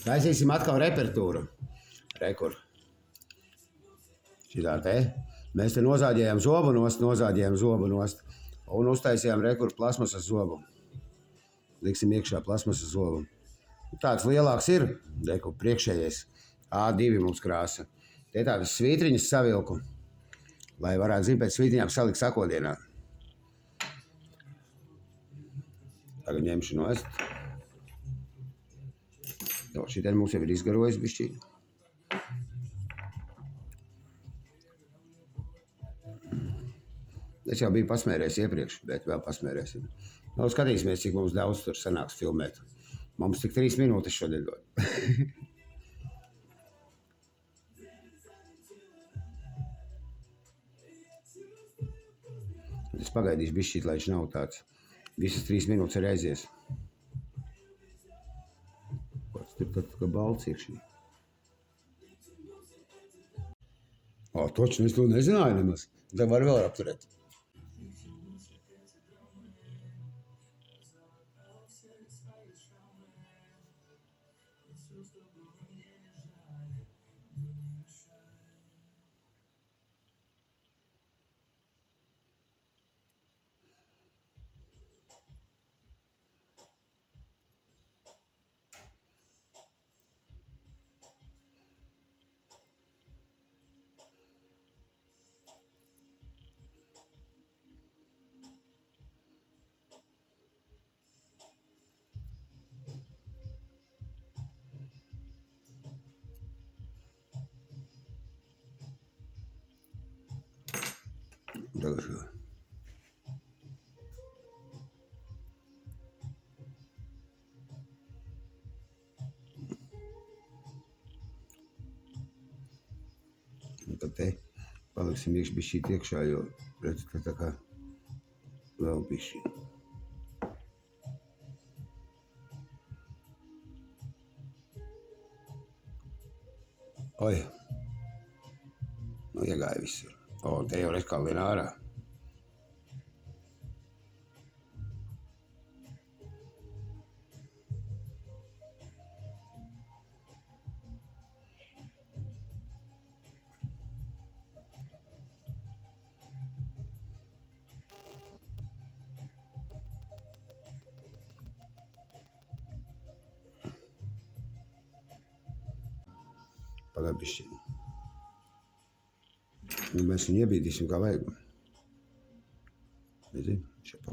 Taisīsim atkal repertūru. Rekur. Šitā te. Mēs te nozāģējām zobu nost, un uztaisījām rekur plasmasas zobu. Liksim iekšā plasmasas zobu. Tāds lielāks ir, rekur priekšējais. A2 mums krāsa. Te tādas svītriņas savilku, lai varētu zin pēc svītriņām salikt sakodienā. Tagad ņemšu nost. Šitien mums jau ir izgarojis bišķīt. Es jau biju pasmērējis iepriekš, bet vēl pasmērēsim. Skatīsimies, cik mums daudz tur sanāks filmēt. Mums tik 3 minūtes šodien dod. Es pagaidīšu bišķīt, lai viņš nav tāds. Visas 3 minūtes ir aizies. Kāds tur tad kā balts iekšī. Toči, es to nezināju nemaz. Tad var vēl apturēt. Dažu. Un tad te paliksim bišķīt iekšā, jo redz, ka tā kā vēl bišķīt. Oi! Nu, iegāja visur. Te jau redz kā lien ārā. Pagaid bišķīt. Mēs viņu iebīdīsim kā vajag. Bet, zini, šeit